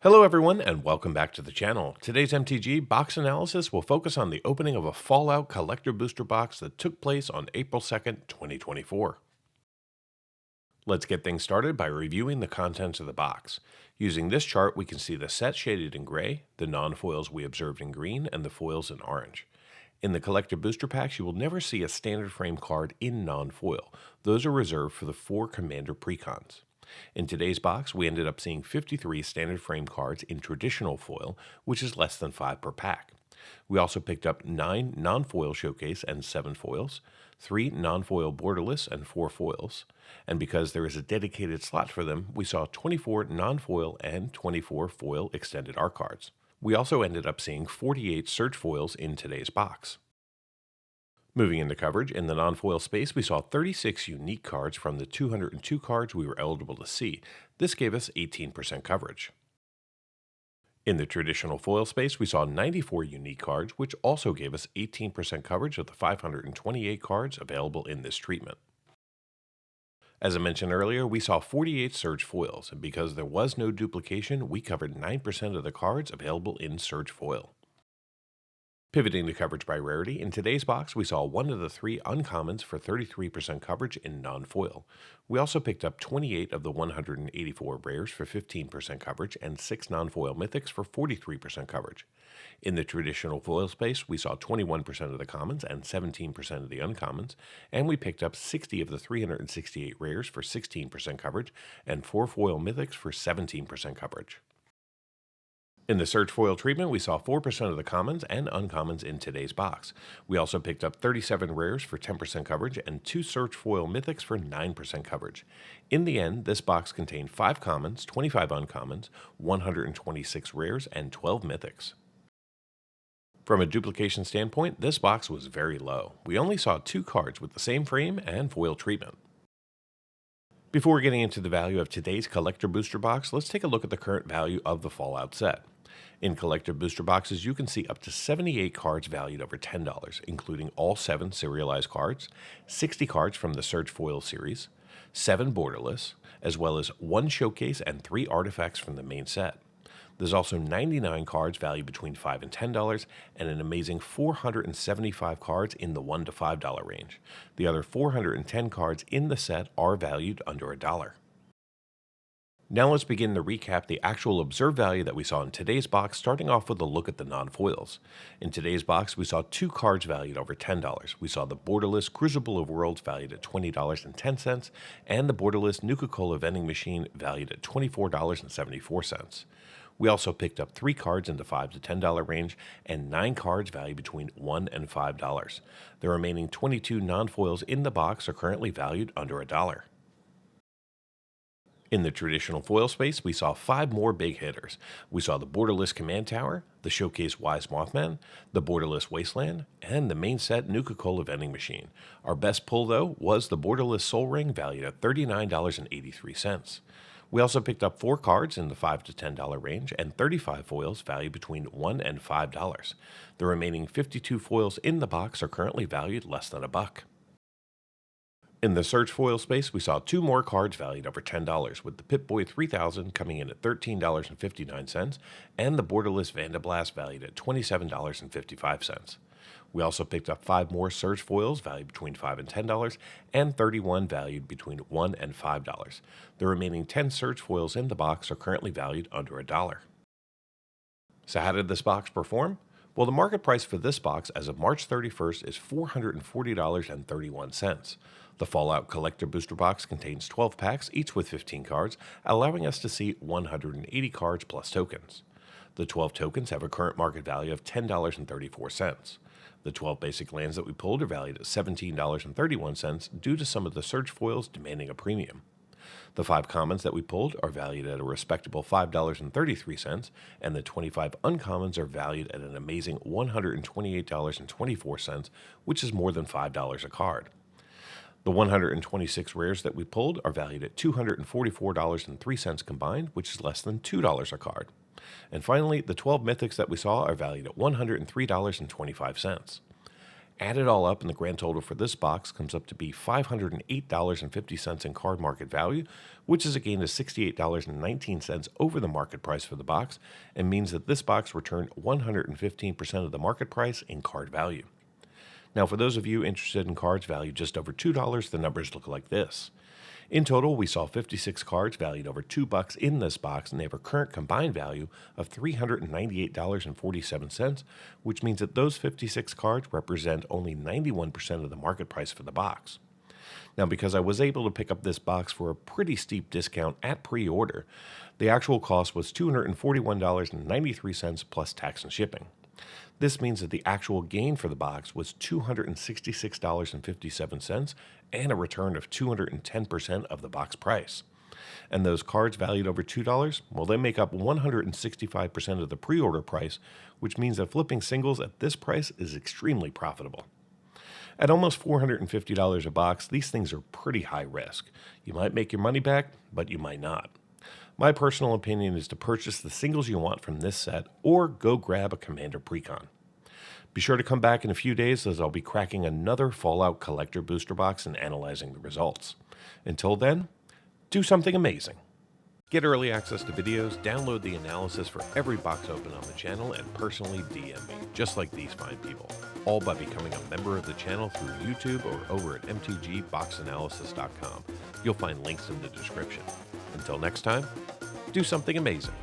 Hello everyone and welcome back to the channel. Today's MTG box analysis will focus on the opening of a Fallout Collector Booster box that took place on April 2nd, 2024. Let's get things started by reviewing the contents of the box. Using this chart, we can see the set shaded in gray, the non-foils we observed in green, and the foils in orange. In the Collector Booster Packs, you will never see a standard frame card in non-foil. Those are reserved for the 4 Commander Precons. In today's box, we ended up seeing 53 standard frame cards in traditional foil, which is less than 5 per pack. We also picked up 9 non-foil showcase and 7 foils, 3 non-foil borderless and 4 foils, and because there is a dedicated slot for them, we saw 24 non-foil and 24 foil extended art cards. We also ended up seeing 48 search foils in today's box. Moving into coverage, in the non-foil space, we saw 36 unique cards from the 202 cards we were eligible to see. This gave us 18% coverage. In the traditional foil space, we saw 94 unique cards, which also gave us 18% coverage of the 528 cards available in this treatment. As I mentioned earlier, we saw 48 Surge foils, and because there was no duplication, we covered 9% of the cards available in Surge foil. Pivoting to coverage by rarity, in today's box we saw 1 of the 3 uncommons for 33% coverage in non-foil. We also picked up 28 of the 184 rares for 15% coverage and 6 non-foil mythics for 43% coverage. In the traditional foil space, we saw 21% of the commons and 17% of the uncommons, and we picked up 60 of the 368 rares for 16% coverage and 4 foil mythics for 17% coverage. In the search foil treatment, we saw 4% of the commons and uncommons in today's box. We also picked up 37 rares for 10% coverage and 2 search foil mythics for 9% coverage. In the end, this box contained 5 commons, 25 uncommons, 126 rares, and 12 mythics. From a duplication standpoint, this box was very low. We only saw 2 cards with the same frame and foil treatment. Before getting into the value of today's Collector Booster Box, let's take a look at the current value of the Fallout set. In Collector Booster Boxes, you can see up to 78 cards valued over $10, including all 7 serialized cards, 60 cards from the Search Foil series, 7 borderless, as well as 1 showcase and 3 artifacts from the main set. There's also 99 cards valued between $5 and $10, and an amazing 475 cards in the $1 to $5 range. The other 410 cards in the set are valued under $1. Now let's begin to recap the actual observed value that we saw in today's box, starting off with a look at the non-foils. In today's box, we saw 2 cards valued over $10. We saw the borderless Crucible of Worlds valued at $20.10, and the borderless Nuka-Cola vending machine valued at $24.74. We also picked up 3 cards in the $5 to $10 range and 9 cards valued between $1 and $5. The remaining 22 non-foils in the box are currently valued under $1. In the traditional foil space, we saw 5 more big hitters. We saw the borderless Command Tower, the showcase Wise Mothman, the borderless Wasteland, and the main set Nuka-Cola vending machine. Our best pull, though, was the borderless Soul Ring valued at $39.83. We also picked up 4 cards in the $5 to $10 range and 35 foils valued between $1 and $5. The remaining 52 foils in the box are currently valued less than $1. In the search foil space, we saw 2 more cards valued over $10, with the Pip-Boy 3000 coming in at $13.59 and the borderless Vandablast valued at $27.55. We also picked up 5 more search foils valued between $5 and $10 and 31 valued between $1 and $5. The remaining 10 search foils in the box are currently valued under $1. So how did this box perform? Well, the market price for this box as of March 31st is $440.31. The Fallout Collector Booster Box contains 12 packs, each with 15 cards, allowing us to see 180 cards plus tokens. The 12 tokens have a current market value of $10.34. The 12 basic lands that we pulled are valued at $17.31 due to some of the search foils demanding a premium. The 5 commons that we pulled are valued at a respectable $5.33, and the 25 uncommons are valued at an amazing $128.24, which is more than $5 a card. The 126 rares that we pulled are valued at $244.03 combined, which is less than $2 a card. And finally, the 12 mythics that we saw are valued at $103.25. Add it all up, and the grand total for this box comes up to be $508.50 in card market value, which is a gain of $68.19 over the market price for the box, and means that this box returned 115% of the market price in card value. Now, for those of you interested in cards valued just over $2, the numbers look like this. In total, we saw 56 cards valued over $2 in this box, and they have a current combined value of $398.47, which means that those 56 cards represent only 91% of the market price for the box. Now, because I was able to pick up this box for a pretty steep discount at pre-order, the actual cost was $241.93 plus tax and shipping. This means that the actual gain for the box was $266.57 and a return of 210% of the box price. And those cards valued over $2, well, they make up 165% of the pre-order price, which means that flipping singles at this price is extremely profitable. At almost $450 a box, these things are pretty high risk. You might make your money back, but you might not. My personal opinion is to purchase the singles you want from this set or go grab a Commander Precon. Be sure to come back in a few days as I'll be cracking another Fallout Collector booster box and analyzing the results. Until then, do something amazing. Get early access to videos, download the analysis for every box open on the channel, and personally DM me, just like these fine people, all by becoming a member of the channel through YouTube or over at mtgboxanalysis.com. You'll find links in the description. Until next time, do something amazing.